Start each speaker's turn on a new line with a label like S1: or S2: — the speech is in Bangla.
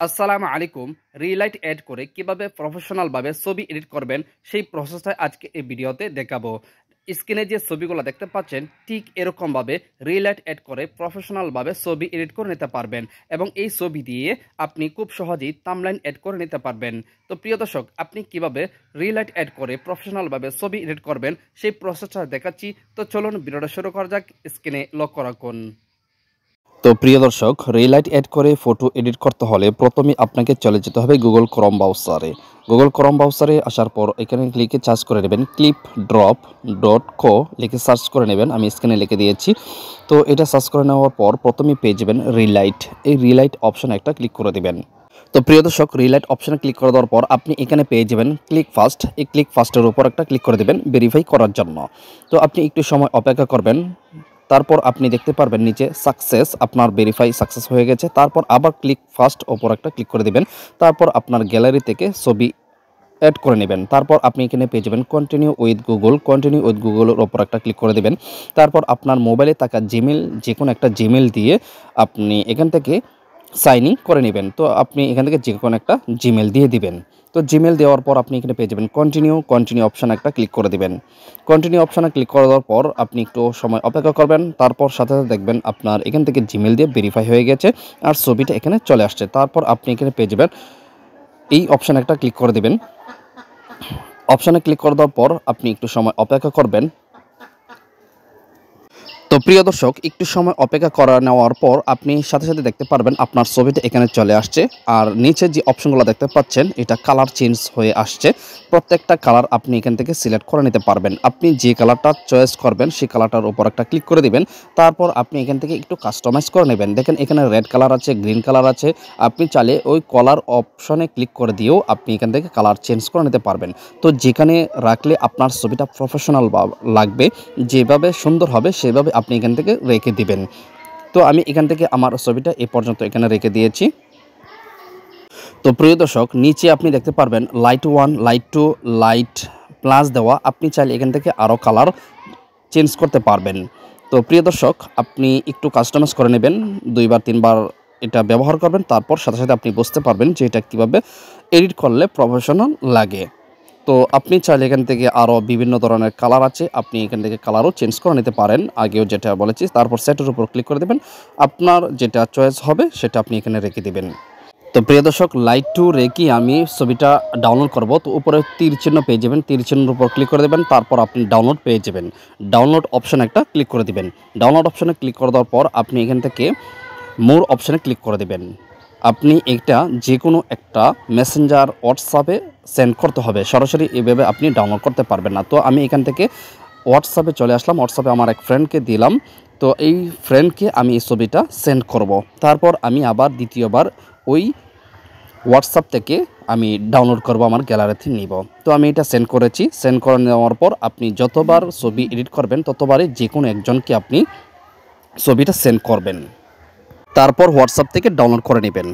S1: আসসালামু আলাইকুম। রিলাইট এড করে কিভাবে প্রফেশনাল ভাবে ছবি এডিট করবেন সেই প্রসেসটা আজকে এই ভিডিওতে দেখাবো। স্ক্রিনে যে ছবিগুলো দেখতে পাচ্ছেন ঠিক এরকম ভাবে রিলাইট এড করে প্রফেশনাল ভাবে ছবি এডিট করে নিতে পারবেন এবং এই ছবি দিয়ে আপনি খুব সহজেই থাম্বনেইল এড করে নিতে পারবেন। তো প্রিয় দর্শক, আপনি কিভাবে রিলাইট এড করে প্রফেশনাল ভাবে ছবি এডিট করবেন সেই প্রসেসটা দেখাচ্ছি। তো চলুন ভিডিওটা শুরু করা যাক। স্ক্রিনে লক্ষ্য রাখুন। তো প্রিয় দর্শক, রিলাইট এড করে ফটো এডিট করতে হলে প্রথমে আপনাকে চলে যেতে হবে গুগল ক্রোম ব্রাউজারে। গুগল ক্রোম ব্রাউজারে আসার পর এখানে লিখে সার্চ করে নেবেন clipdrop.co লিখে সার্চ করে নেবেন। আমি স্ক্রিনে লিখে দিয়েছি। তো এটা সার্চ করে নেওয়ার পর প্রথমে পেয়ে যাবেন রিলাইট। এই রিলাইট অপশন একটা ক্লিক করে দিবেন। তো প্রিয় দর্শক, রিলাইট অপশনে ক্লিক করে দেওয়ার পর আপনি এখানে পেয়ে যাবেন ক্লিক ফার্স্ট। এই ক্লিক ফার্স্টের উপর একটা ক্লিক করে দেবেন ভেরিফাই করার জন্য। তো আপনি একটু সময় অপেক্ষা করবেন। তারপর আপনি দেখতে পারবেন নিচে সাকসেস, আপনার ভেরিফাই সাকসেস হয়ে গেছে। তারপর আবার ক্লিক ফার্স্ট ওপর একটা ক্লিক করে দিবেন। তারপর আপনার গ্যালারি থেকে ছবি অ্যাড করে নেবেন। তারপর আপনি এখানে পেয়ে যাবেন কন্টিনিউ উইথ গুগলের ওপর একটা ক্লিক করে দেবেন। তারপর আপনার মোবাইলে থাকা জিমেল, যে কোনো একটা জিমেল দিয়ে আপনি এখান থেকে সাইন ইন করে নেবেন। তো আপনি এখান থেকে যে কোনো একটা জিমেল দিয়ে দিবেন। তো জিমেল দেওয়ার পর আপনি এখানে পেয়ে যাবেন কন্টিনিউ অপশান একটা ক্লিক করে দিবেন। কন্টিনিউ অপশানে ক্লিক করে দেওয়ার পর আপনি একটু সময় অপেক্ষা করবেন। তারপর সাথে সাথে দেখবেন আপনার এখান থেকে জিমেল দিয়ে ভেরিফাই হয়ে গেছে আর ছবিটা এখানে চলে আসছে। তারপর আপনি এখানে পেয়ে যাবেন এই অপশানে একটা ক্লিক করে দেবেন। অপশানে ক্লিক করে দেওয়ার পর আপনি একটু সময় অপেক্ষা করবেন। তো প্রিয় দর্শক, একটু সময় অপেক্ষা করা নেওয়ার পর আপনি সাথে সাথে দেখতে পারবেন আপনার ছবিটা এখানে চলে আসছে। আর নিচে যে অপশনগুলো দেখতে পাচ্ছেন এটা কালার চেঞ্জ হয়ে আসছে। প্রত্যেকটা কালার আপনি এখান থেকে সিলেক্ট করে নিতে পারবেন। আপনি যে কালারটা চয়েস করবেন সেই কালারটার উপর একটা ক্লিক করে দিবেন। তারপর আপনি এখান থেকে একটু কাস্টমাইজ করে নেবেন। দেখেন এখানে রেড কালার আছে, গ্রিন কালার আছে। আপনি চাইলে ওই কালার অপশনে ক্লিক করে দিয়েও আপনি এখান থেকে কালার চেঞ্জ করে নিতে পারবেন। তো যেখানে রাখলে আপনার ছবিটা প্রফেশনাল লাগবে, যেভাবে সুন্দর হবে সেভাবে আপনি এখান থেকে রেখে দিবেন। তো আমি এখান থেকে আমার ছবিটা এ পর্যন্ত এখানে রেখে দিয়েছি। তো প্রিয় দর্শক, নিচে আপনি দেখতে পারবেন লাইট 1, লাইট 2, লাইট প্লাস দেওয়া। আপনি চাইলে এখান থেকে আরও কালার চেঞ্জ করতে পারবেন। তো প্রিয় দর্শক, আপনি একটু কাস্টমাইজ করে নেবেন, 2বার 3বার এটা ব্যবহার করবেন। তারপর সাথে সাথে আপনি বুঝতে পারবেন যে এটা কীভাবে এডিট করলে প্রফেশনাল লাগে। তো আপনি চাইলে এখান থেকে আরও বিভিন্ন ধরনের কালার আছে, আপনি এখান থেকে কালারও চেঞ্জ করে নিতে পারেন, আগেও যেটা বলেছি। তারপর সেটের উপর ক্লিক করে দেবেন। আপনার যেটা চয়েস হবে সেটা আপনি এখানে রেখে দেবেন। তো প্রিয় দর্শক, লাইট 2 রেখে আমি ছবিটা ডাউনলোড করব। তো উপরে তীর চিহ্ন পেয়ে যাবেন, তীর চিহ্নের উপর ক্লিক করে দেবেন। তারপর আপনি ডাউনলোড পেয়ে যাবেন। ডাউনলোড অপশানে একটা ক্লিক করে দেবেন। ডাউনলোড অপশানে ক্লিক করে দেওয়ার পর আপনি এখান থেকে মোর অপশানে ক্লিক করে দেবেন। আপনি এটা যে কোনো একটা মেসেঞ্জার, হোয়াটসঅ্যাপে সেন্ড করতে হবে, সরাসরি এভাবে আপনি ডাউনলোড করতে পারবেন না। তো আমি এখান থেকে হোয়াটসঅ্যাপে চলে আসলাম, হোয়াটসঅ্যাপে আমার এক ফ্রেন্ডকে দিলাম। তো এই ফ্রেন্ডকে আমি এই ছবিটা সেন্ড করব। তারপর আমি আবার দ্বিতীয়বার ওই হোয়াটসঅ্যাপ থেকে আমি ডাউনলোড করব, আমার গ্যালারিতে নিব। তো আমি এটা সেন্ড করেছি। সেন্ড করে নেওয়ার পর আপনি যতবার ছবি এডিট করবেন ততবারই যে কোনো একজনকে আপনি ছবিটা সেন্ড করবেন। তারপর হোয়াটসঅ্যাপ থেকে ডাউনলোড করে নেবেন।